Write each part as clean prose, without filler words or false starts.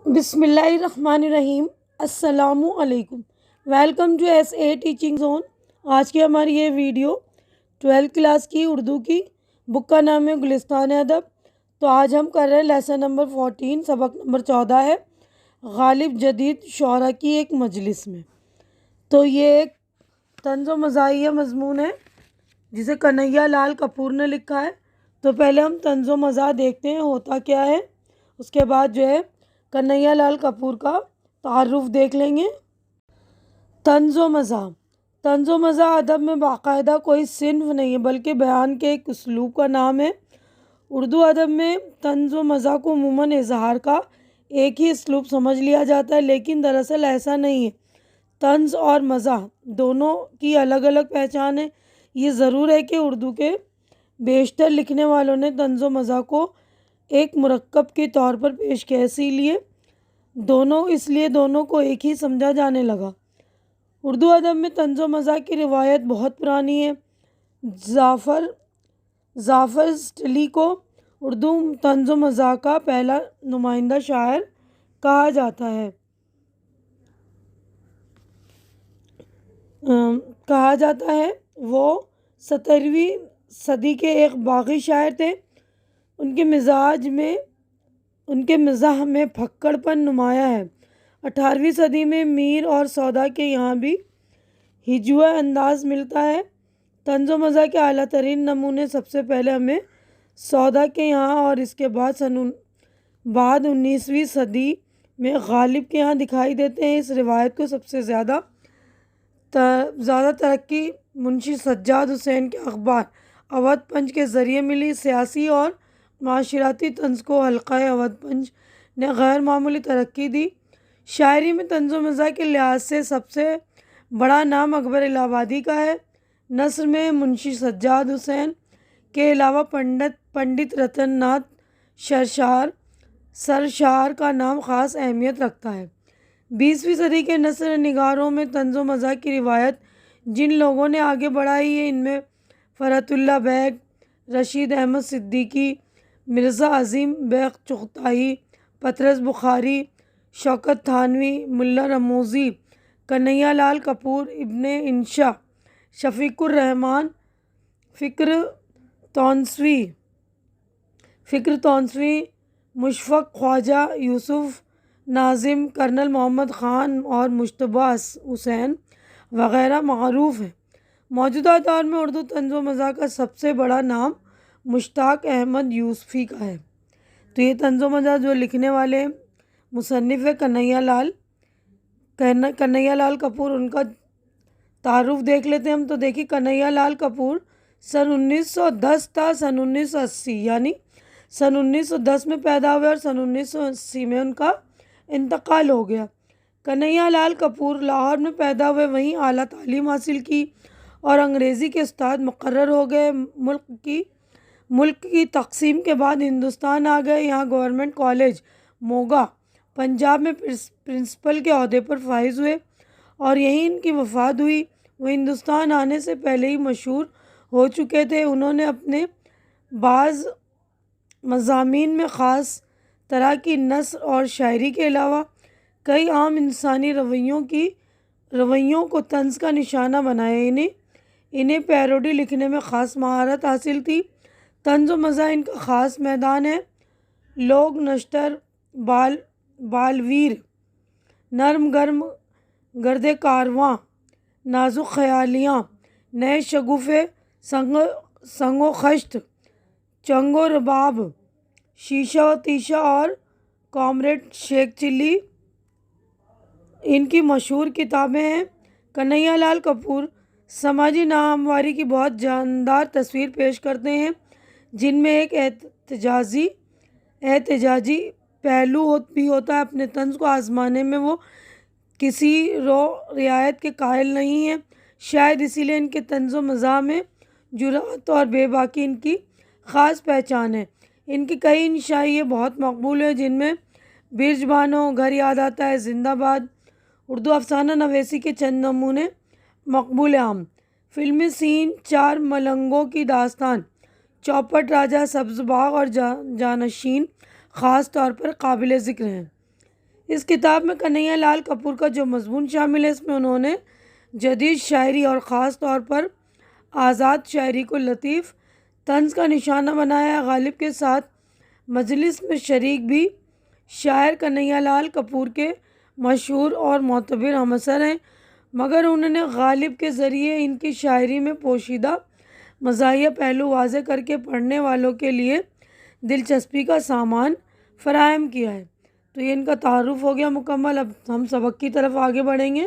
بسم اللہ الرحمن الرحیم۔ السلام علیکم۔ Welcome to S A teaching zone. آج کی ہماری یہ ویڈیو 12 کلاس کی اردو کی بک کا نام ہے گلستان ادب۔ تو آج ہم کر رہے ہیں لیسن نمبر 14، سبق نمبر 14 ہے غالب جدید شعراء کی ایک مجلس میں۔ تو یہ ایک طنز و مزاحیہ مضمون ہے جسے کنہیا لال کپور نے لکھا ہے۔ تو پہلے ہم طنز و مزاح دیکھتے ہیں ہوتا کیا ہے، اس کے بعد جو ہے کنہیا لال کپور کا تعارف دیکھ لیں گے۔ طنز و مزاح۔ طنز و مزاح ادب میں باقاعدہ کوئی صنف نہیں ہے بلکہ بیان کے ایک اسلوب کا نام ہے۔ اردو ادب میں طنز و مزاح کو عموماً اظہار کا ایک ہی اسلوب سمجھ لیا جاتا ہے، لیکن دراصل ایسا نہیں ہے۔ طنز اور مزاح دونوں کی الگ الگ پہچان ہے۔ یہ ضرور ہے کہ اردو کے بیشتر لکھنے والوں نے طنز و مزاح کو ایک مرکب کے طور پر پیش کیا، اس لیے دونوں کو ایک ہی سمجھا جانے لگا۔ اردو ادب میں طنز و مزاح کی روایت بہت پرانی ہے۔ ظفر اسٹلی کو اردو طنز و مزاح کا پہلا نمائندہ شاعر کہا جاتا ہے۔ وہ 17ویں صدی کے ایک باغی شاعر تھے۔ ان کے مزاح میں پھکڑ پن نمایاں ہے۔ 18ویں صدی میں میر اور سودا کے یہاں بھی ہجویہ انداز ملتا ہے۔ طنز و مزاح کے اعلیٰ ترین نمونے سب سے پہلے ہمیں سودا کے یہاں اور اس کے بعد 19ویں صدی میں غالب کے یہاں دکھائی دیتے ہیں۔ اس روایت کو سب سے زیادہ ترقی منشی سجاد حسین کے اخبار اودھ پنج کے ذریعے ملی۔ سیاسی اور معاشرتی طنز کو حلقہ اودھ پنج نے غیر معمولی ترقی دی۔ شاعری میں طنز و مزاح کے لحاظ سے سب سے بڑا نام اکبر الہ آبادی کا ہے۔ نثر میں منشی سجاد حسین کے علاوہ پنڈت رتن ناتھ سرشار کا نام خاص اہمیت رکھتا ہے۔ 20ویں صدی کے نثر نگاروں میں طنز و مزاح کی روایت جن لوگوں نے آگے بڑھائی ہے، ان میں فرحت اللہ بیگ، رشید احمد صدیقی، مرزا عظیم بیگ چغتائی، پطرس بخاری، شوکت تھانوی، ملا رموزی، کنہیا لال کپور، ابن انشا، شفیق الرحمان، فکر تونسوی، مشفق خواجہ، یوسف ناظم، کرنل محمد خان اور مجتبیٰ حسین وغیرہ معروف ہیں۔ موجودہ دور میں اردو طنز و مزاح کا سب سے بڑا نام مشتاق احمد یوسفی کا ہے۔ تو یہ طنز و مزاح جو لکھنے والے مصنف ہے کنہیا لال کپور، ان کا تعارف دیکھ لیتے ہیں ہم۔ تو دیکھیے کنہیا لال کپور سن 1910 تا سن 1980، یعنی سن 1910 میں پیدا ہوئے اور سن 1980 میں ان کا انتقال ہو گیا۔ کنہیا لال کپور لاہور میں پیدا ہوئے، وہیں اعلیٰ تعلیم حاصل کی اور انگریزی کے استاد مقرر ہو گئے۔ ملک کی تقسیم کے بعد ہندوستان آ گئے۔ یہاں گورنمنٹ کالج موگا پنجاب میں پرنسپل کے عہدے پر فائز ہوئے اور یہیں ان کی وفات ہوئی۔ وہ ہندوستان آنے سے پہلے ہی مشہور ہو چکے تھے۔ انہوں نے اپنے بعض مضامین میں خاص طرح کی نثر اور شاعری کے علاوہ کئی عام انسانی رویوں کو طنز کا نشانہ بنایا۔ انہیں پیروڈی لکھنے میں خاص مہارت حاصل تھی۔ طنز و مزاح ان کا خاص میدان ہے۔ لوگ نشتر، بالویر، نرم گرم، گرد کارواں، نازک خیالیاں، نئے شگوفے، سنگ و خشت، چنگ و رباب، شیشہ و تیشہ اور کامریڈ شیخ چلی ان کی مشہور کتابیں ہیں۔ کنہیا لال کپور سماجی ناہمواری کی بہت جاندار تصویر پیش کرتے ہیں، جن میں ایک احتجاجی پہلو بھی ہوتا ہے۔ اپنے طنز کو آزمانے میں وہ کسی رعایت کے قائل نہیں ہیں، شاید اسی لیے ان کے طنز و مزاح میں جرأت اور بے باکی ان کی خاص پہچان ہے۔ ان کی کئی انشائیے بہت مقبول ہیں، جن میں برج بانو، گھر یاد آتا ہے، زندہ باد۔ اردو افسانہ نویسی کے چند نمونے مقبول عام: فلمی سین، چار ملنگوں کی داستان، چوپٹ راجہ، سبز باغ اور جانشین خاص طور پر قابل ذکر ہیں۔ اس کتاب میں کنہیا لال کپور کا جو مضمون شامل ہے، اس میں انہوں نے جدید شاعری اور خاص طور پر آزاد شاعری کو لطیف طنز کا نشانہ بنایا۔ غالب کے ساتھ مجلس میں شریک بھی شاعر کنہیا لال کپور کے مشہور اور معتبر ہمسر ہیں، مگر انہوں نے غالب کے ذریعے ان کی شاعری میں پوشیدہ مزاحیہ پہلو واضح کر کے پڑھنے والوں کے لیے دلچسپی کا سامان فراہم کیا ہے۔ تو یہ ان کا تعارف ہو گیا مکمل۔ اب ہم سبق کی طرف آگے بڑھیں گے۔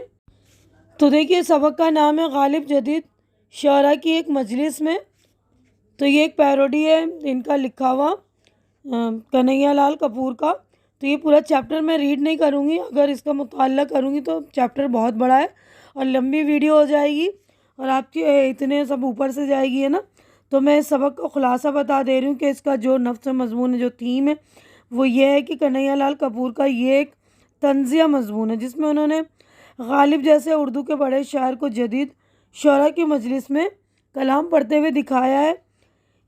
تو دیکھیے سبق کا نام ہے غالب جدید شعراء کی ایک مجلس میں۔ تو یہ ایک پیروڈی ہے ان کا لکھا ہوا کنہیا لال کپور کا۔ تو یہ پورا چیپٹر میں ریڈ نہیں کروں گی، اگر اس کا مطالعہ کروں گی تو چیپٹر بہت بڑا ہے اور لمبی ویڈیو ہو جائے گی اور آپ کی اتنے سب اوپر سے جائے گی ہے نا۔ تو میں اس سبق کا خلاصہ بتا دے رہی ہوں کہ اس کا جو نفس مضمون ہے، جو تھیم ہے، وہ یہ ہے کہ کنہیا لال کپور کا یہ ایک طنزیہ مضمون ہے جس میں انہوں نے غالب جیسے اردو کے بڑے شاعر کو جدید شعراء کی مجلس میں کلام پڑھتے ہوئے دکھایا ہے۔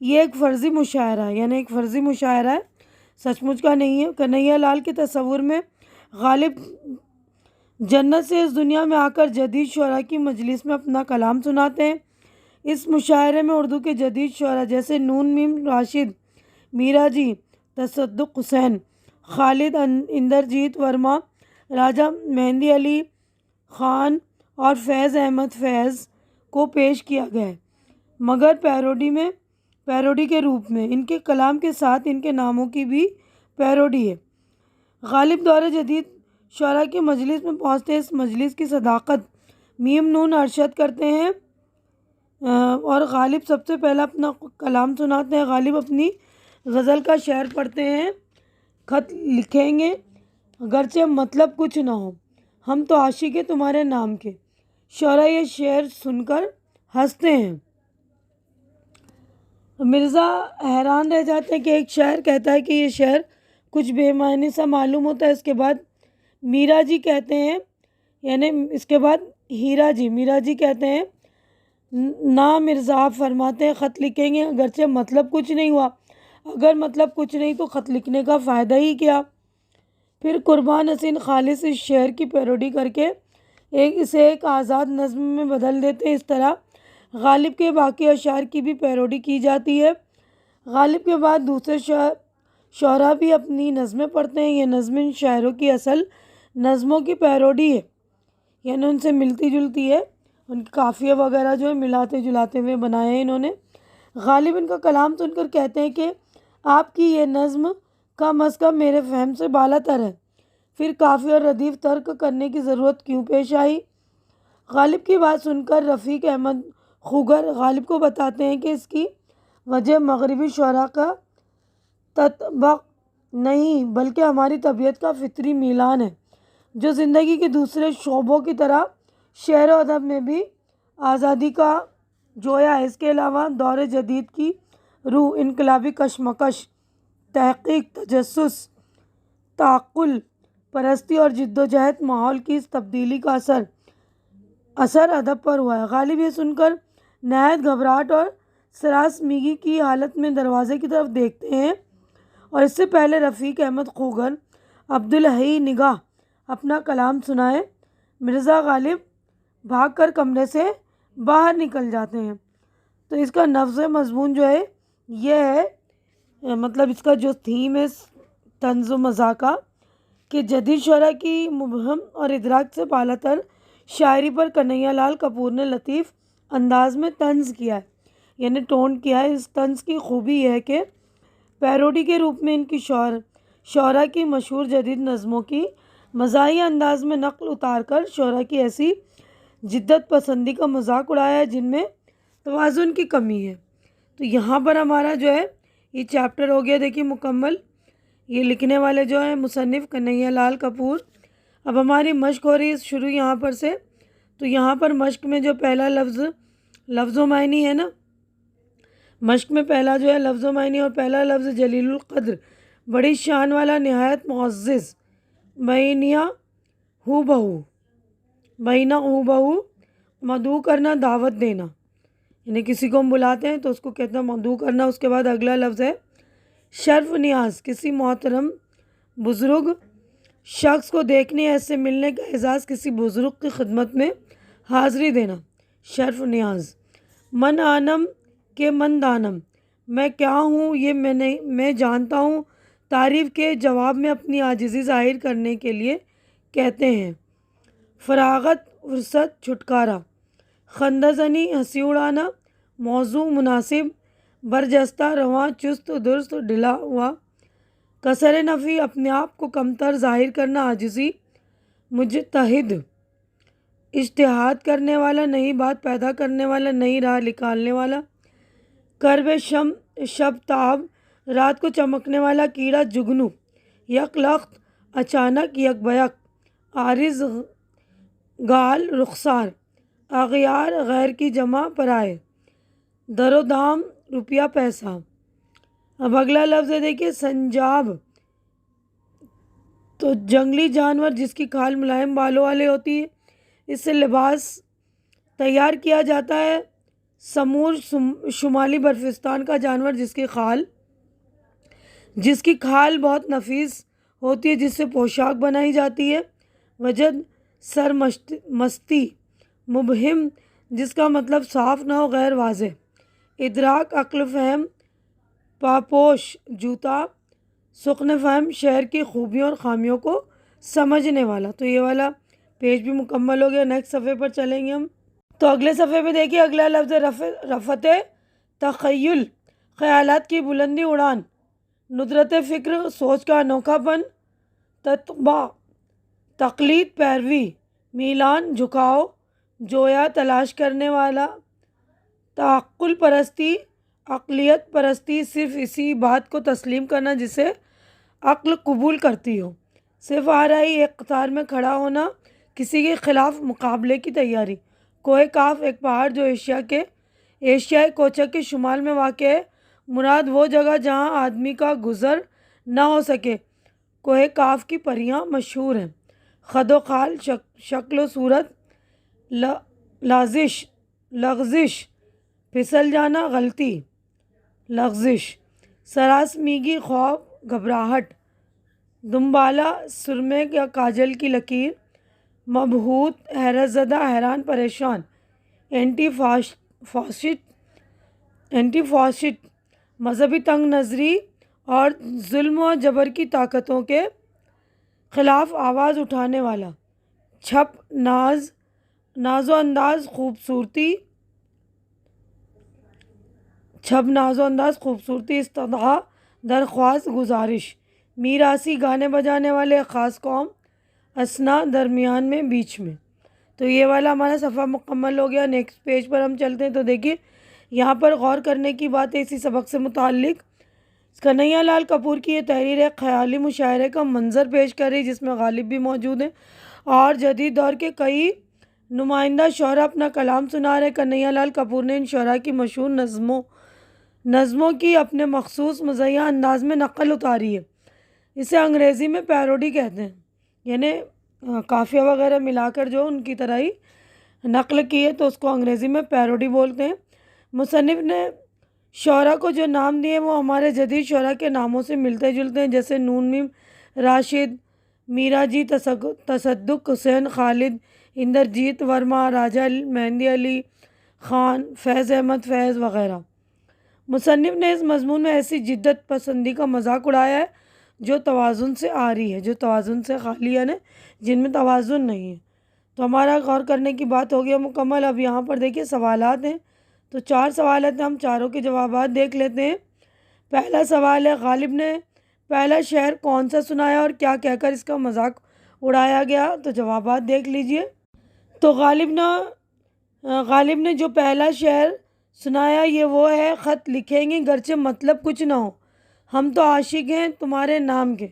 یہ ایک فرضی مشاعرہ ہے، یعنی ایک فرضی مشاعرہ ہے، سچ مچ کا نہیں ہے۔ کنہیا لال کے تصور میں غالب جنت سے اس دنیا میں آ کر جدید شعراء کی مجلس میں اپنا کلام سناتے ہیں۔ اس مشاعرے میں اردو کے جدید شعراء جیسے نون میم راشد، میرا جی، تصدق حسین، خالد اندرجیت ورما، راجہ مہندی علی خان اور فیض احمد فیض کو پیش کیا گیا ہے، مگر پیروڈی کے روپ میں۔ ان کے کلام کے ساتھ ان کے ناموں کی بھی پیروڈی ہے۔ غالب دور جدید شعراء کی مجلس میں پہنچتے اس مجلس کی صداقت میم نون ارشد کرتے ہیں اور غالب سب سے پہلا اپنا کلام سناتے ہیں۔ غالب اپنی غزل کا شعر پڑھتے ہیں۔ خط لکھیں گے اگرچہ مطلب کچھ نہ ہو، ہم تو عاشق ہیں تمہارے نام کے۔ شعراء یہ شعر سن کر ہنستے ہیں۔ مرزا حیران رہ جاتے ہیں کہ ایک شاعر کہتا ہے کہ یہ شعر کچھ بے معنی سا معلوم ہوتا ہے۔ اس کے بعد میرا جی کہتے ہیں، یعنی اس کے بعد میرا جی کہتے ہیں نا مرزا، آپ فرماتے ہیں خط لکھیں گے اگرچہ مطلب کچھ نہیں ہوا۔ اگر مطلب کچھ نہیں تو خط لکھنے کا فائدہ ہی کیا؟ پھر قربان حسین خالص اس شعر کی پیروڈی کر کے اسے ایک آزاد نظم میں بدل دیتے ہیں۔ اس طرح غالب کے باقی اشعار کی بھی پیروڈی کی جاتی ہے۔ غالب کے بعد دوسرے شعراء بھی اپنی نظمیں پڑھتے ہیں۔ یہ نظم ان شاعروں کی اصل نظموں کی پیروڈی ہے، یعنی ان سے ملتی جلتی ہے، ان کی قافیہ وغیرہ جو ہے ملاتے جلاتے ہوئے بنائے ہیں انہوں نے۔ غالب ان کا کلام سن کر کہتے ہیں کہ آپ کی یہ نظم کم از کم میرے فہم سے بالا تر ہے، پھر قافیہ اور ردیف ترک کرنے کی ضرورت کیوں پیش آئی؟ غالب کی بات سن کر رفیق احمد خوگر غالب کو بتاتے ہیں کہ اس کی وجہ مغربی شعراء کا تطبق نہیں بلکہ ہماری طبیعت کا فطری میلان ہے، جو زندگی کے دوسرے شعبوں کی طرح شعر و ادب میں بھی آزادی کا جویا ہے۔ اس کے علاوہ دور جدید کی روح انقلابی کشمکش، تحقیق، تجسس، تعقل پرستی اور جد و جہد ماحول کی اس تبدیلی کا اثر ادب پر ہوا ہے۔ غالب یہ سن کر نہایت گھبراہٹ اور سراسمیگی کی حالت میں دروازے کی طرف دیکھتے ہیں، اور اس سے پہلے رفیق احمد خوگر عبدالحی نگاہ اپنا کلام سنائے مرزا غالب بھاگ کر کمرے سے باہر نکل جاتے ہیں۔ تو اس کا نفس مضمون جو ہے یہ ہے، مطلب اس کا جو تھیم ہے طنز و مزاح کا، کہ جدید شعراء کی مبہم اور ادراک سے بالا تر شاعری پر کنہیا لال کپور نے لطیف انداز میں طنز کیا ہے، یعنی ٹون کیا ہے۔ اس طنز کی خوبی یہ ہے کہ پیروڈی کے روپ میں ان کی شعراء کی مشہور جدید نظموں کی مزاحیہ انداز میں نقل اتار کر شعراء کی ایسی جدت پسندی کا مذاق اڑایا ہے جن میں توازن کی کمی ہے۔ تو یہاں پر ہمارا جو ہے یہ چیپٹر ہو گیا دیکھیے مکمل۔ یہ لکھنے والے جو ہیں مصنف کنہیا لال کپور۔ اب ہماری مشق ہو رہی ہے شروع یہاں پر سے۔ تو یہاں پر مشق میں جو پہلا لفظ و معنی ہے نا، مشق میں پہلا جو ہے لفظ و معنی اور پہلا لفظ جلیل القدر، بڑی شان والا، نہایت معزز، بینہ ہو بہو، مدعو کرنا، دعوت دینا، یعنی کسی کو ہم بلاتے ہیں تو اس کو کہتے ہیں مدعو کرنا۔ اس کے بعد اگلا لفظ ہے شرف نیاز، کسی محترم بزرگ شخص کو دیکھنے ایسے ملنے کا اعزاز، کسی بزرگ کی خدمت میں حاضری دینا، شرف نیاز۔ من آنم کے من دانم، میں کیا ہوں یہ میں جانتا ہوں، تعریف کے جواب میں اپنی عاجزی ظاہر کرنے کے لیے کہتے ہیں۔ فراغت، فرصت، چھٹکارا۔ خندہ زنی، ہنسی اڑانا، موضوع مناسب، برجستہ، رواں، چست درست، ڈھلا ہوا۔ کسر نفی، اپنے آپ کو کمتر ظاہر کرنا، عاجزی۔ مجتہد، اجتہاد کرنے والا، نئی بات پیدا کرنے والا، نئی راہ نکالنے والا۔ کرب شب تاب، رات کو چمکنے والا کیڑا، جگنو۔ یک لخت، اچانک، یک بیک۔ عارض، گال، رخسار۔ اغیار، غیر کی جمع، پرائے۔ در و دام، روپیہ پیسہ۔ اب اگلا لفظ ہے دیکھیے سنجاب، تو جنگلی جانور جس کی کھال ملائم بالوں والے ہوتی ہے، اس سے لباس تیار کیا جاتا ہے۔ سمور، شمالی برفستان کا جانور جس کی کھال بہت نفیس ہوتی ہے، جس سے پوشاک بنائی جاتی ہے۔ وجد، سرمستی، مبہم، جس کا مطلب صاف نہ ہو، غیر واضح۔ ادراک، عقل فہم، پاپوش، جوتا۔ سخن فہم، شہر کی خوبیوں اور خامیوں کو سمجھنے والا۔ تو یہ والا پیج بھی مکمل ہو گیا۔ نیکسٹ صفحے پر چلیں گے ہم۔ تو اگلے صفحے پہ دیکھیے اگلا لفظ ہے رفت تخیل، خیالات کی بلندی، اڑان۔ ندرت فکر، سوچ کا انوکھا پن۔ تتبع، تقلید، پیروی۔ میلان، جھکاؤ، جویا، تلاش کرنے والا۔ تعقل پرستی، عقلیت پرستی، صرف اسی بات کو تسلیم کرنا جسے عقل قبول کرتی ہو۔ صرف آرائی، ایک قطار میں کھڑا ہونا، کسی کے خلاف مقابلے کی تیاری۔ کوہ کاف، ایک پہاڑ جو ایشیائے کوچک کے شمال میں واقع ہے، مراد وہ جگہ جہاں آدمی کا گزر نہ ہو سکے۔ کوہ کاف کی پریاں مشہور ہیں۔ خد و خال، شکل و صورت۔ لغزش، پھسل جانا، غلطی، لغزش۔ سراسمیگی، خوف، گھبراہٹ۔ دنبالہ، سرمے یا کاجل کی لکیر۔ مبہوت، حیرت زدہ، حیران، پریشان۔ اینٹی فاشسٹ، مذہبی تنگ نظری اور ظلم و جبر کی طاقتوں کے خلاف آواز اٹھانے والا۔ چھپ، ناز و انداز، خوبصورتی۔ استدعا، درخواست، گزارش۔ میراثی، گانے بجانے والے، ایک خاص قوم۔ اسنا، درمیان میں، بیچ میں۔ تو یہ والا ہمارا صفحہ مکمل ہو گیا۔ نیکسٹ پیج پر ہم چلتے ہیں۔ تو دیکھیے یہاں پر غور کرنے کی بات ہے اسی سبق سے متعلق۔ کنہیا لال کپور کی یہ تحریر ایک خیالی مشاعرے کا منظر پیش کر رہی، جس میں غالب بھی موجود ہیں اور جدید دور کے کئی نمائندہ شعراء اپنا کلام سنا رہے۔ کنہیا لال کپور نے ان شعراء کی مشہور نظموں کی اپنے مخصوص مزاحیہ انداز میں نقل اتاری ہے۔ اسے انگریزی میں پیروڈی کہتے ہیں، یعنی قافیہ وغیرہ ملا کر جو ان کی طرح ہی نقل کی ہے، تو اس کو انگریزی میں پیروڈی بولتے ہیں۔ مصنف نے شعراء کو جو نام دیے وہ ہمارے جدید شعراء کے ناموں سے ملتے جلتے ہیں، جیسے نون میم، راشد، میرا جی، تصدق، حسین، خالد، اندرجیت ورما، راجہ مہندی علی خان، فیض احمد فیض وغیرہ۔ مصنف نے اس مضمون میں ایسی جدت پسندی کا مذاق اڑایا ہے جو توازن سے عاری ہے، جو توازن سے خالی ہے، جن میں توازن نہیں ہے۔ تو ہمارا غور کرنے کی بات ہو گیا مکمل۔ اب یہاں پر دیکھیے سوالات ہیں، تو 4 سوالات ہیں، ہم چاروں کے جوابات دیکھ لیتے ہیں۔ پہلا سوال ہے، غالب نے پہلا شعر کون سا سنایا اور کیا کہہ کر اس کا مذاق اڑایا گیا؟ تو جوابات دیکھ لیجئے۔ تو غالب نے جو پہلا شعر سنایا یہ وہ ہے، خط لکھیں گے گرچہ مطلب کچھ نہ ہو، ہم تو عاشق ہیں تمہارے نام کے۔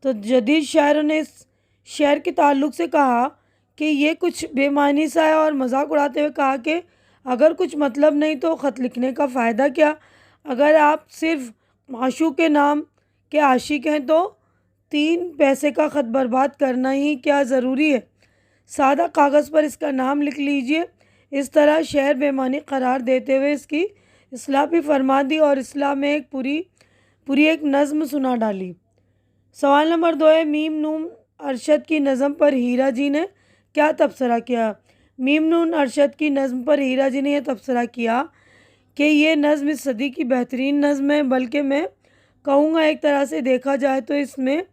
تو جدید شاعروں نے اس شعر کے تعلق سے کہا کہ یہ کچھ بے معنی سا ہے، اور مذاق اڑاتے ہوئے کہا کہ اگر کچھ مطلب نہیں تو خط لکھنے کا فائدہ کیا؟ اگر آپ صرف معشوق کے نام کے عاشق ہیں تو 3 پیسے کا خط برباد کرنا ہی کیا ضروری ہے؟ سادہ کاغذ پر اس کا نام لکھ لیجئے۔ اس طرح شعر بے معنی قرار دیتے ہوئے اس کی اصلاح بھی فرما دی اور اصلاح میں ایک پوری ایک نظم سنا ڈالی۔ سوال نمبر 2 ہے، میم نون ارشد کی نظم پر ہیرا جی نے کیا تبصرہ کیا؟ میم نون ارشد کی نظم پر ہیرا جی نے یہ تبصرہ کیا کہ یہ نظم اس صدی کی بہترین نظم ہے، بلکہ میں کہوں گا ایک طرح سے دیکھا جائے تو اس میں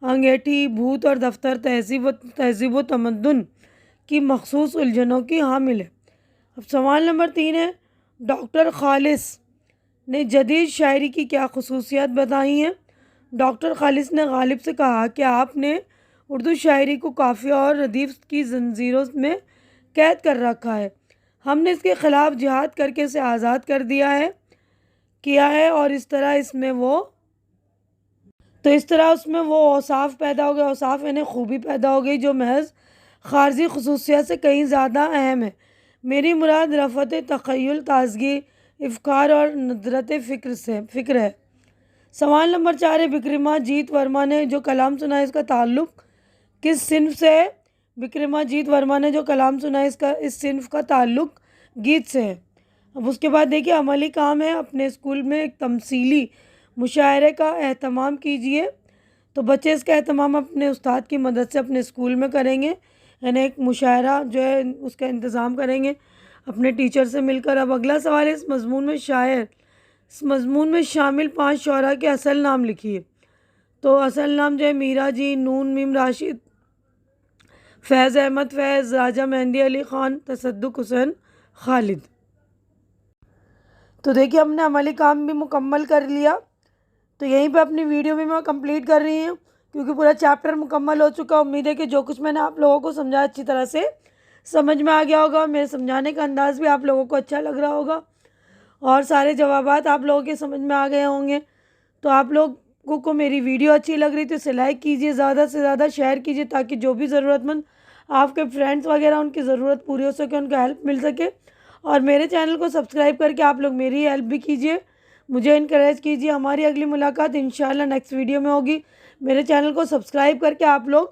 انگیٹھی، بھوت اور دفتر تہذیب و تمدن کی مخصوص الجھنوں کی حامل ہے۔ اب سوال نمبر 3 ہے، ڈاکٹر خالص نے جدید شاعری کی کیا خصوصیات بتائی ہیں؟ ڈاکٹر خالص نے غالب سے کہا کہ آپ نے اردو شاعری کو قافیہ اور ردیف کی زنجیروں میں قید کر رکھا ہے، ہم نے اس کے خلاف جہاد کر کے اسے آزاد کیا ہے اور اس طرح اس میں وہ اوصاف پیدا ہو گئے، اوصاف یعنی خوبی پیدا ہو گئی جو محض خارجی خصوصیات سے کہیں زیادہ اہم ہے۔ میری مراد رفعت تخیل، تازگی افکار اور ندرت فکر ہے۔ سوال نمبر 4 ہے، وکرماجیت ورما نے جو کلام سنا ہے اس کا تعلق کس صنف سے ہے؟ وکرماجیت ورما نے جو کلام سنا ہے اس صنف کا تعلق گیت سے ہے۔ اب اس کے بعد دیکھیے عملی کام ہے، اپنے اسکول میں ایک تمثیلی مشاعرے کا اہتمام کیجیے۔ تو بچے اس کا اہتمام اپنے استاد کی مدد سے اپنے اسکول میں کریں گے، یعنی ایک مشاعرہ جو ہے اس کا انتظام کریں گے اپنے ٹیچر سے مل کر۔ اب اگلا سوال ہے، اس مضمون میں شامل 5 شعراء کے اصل نام لکھیے۔ تو اصل نام جو ہے میرا جی، نون میم راشد، فیض احمد فیض، راجہ مہندی علی خان، تصدق حسین خالد۔ تو دیکھیے ہم نے عملی کام بھی مکمل کر لیا، تو یہیں پہ اپنی ویڈیو بھی میں کمپلیٹ کر رہی ہوں کیونکہ پورا چیپٹر مکمل ہو چکا۔ امید ہے کہ جو کچھ میں نے آپ لوگوں کو سمجھایا اچھی طرح سے سمجھ میں آ گیا ہوگا، میرے سمجھانے کا انداز بھی آپ لوگوں کو اچھا لگ رہا ہوگا اور سارے جوابات آپ لوگوں کے سمجھ میں آ گئے ہوں گے۔ تو آپ لوگوں کو میری ویڈیو اچھی لگ رہی تو اسے لائک کیجیے، زیادہ سے زیادہ شیئر کیجیے تاکہ جو بھی ضرورت مند آپ کے فرینڈس وغیرہ ان کی ضرورت پوری ہو سکے، ان کو ہیلپ مل سکے۔ اور میرے چینل کو سبسکرائب کر کے آپ لوگ میری ہیلپ بھی کیجیے، مجھے انکریج کیجیے۔ ہماری اگلی ملاقات انشاءاللہ نیکسٹ ویڈیو میں ہوگی۔ میرے چینل کو سبسکرائب کر کے آپ لوگ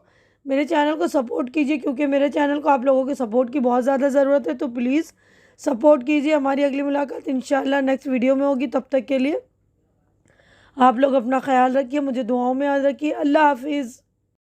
میرے چینل کو سپورٹ کیجیے کیونکہ میرے چینل کو آپ لوگوں کے سپورٹ کی بہت زیادہ ضرورت ہے، تو پلیز سپورٹ کیجیے۔ ہماری اگلی ملاقات انشاءاللہ نیکسٹ ویڈیو میں ہوگی، تب تک کے لیے آپ لوگ اپنا خیال رکھیے، مجھے دعاؤں میں یاد رکھیے۔ اللہ حافظ۔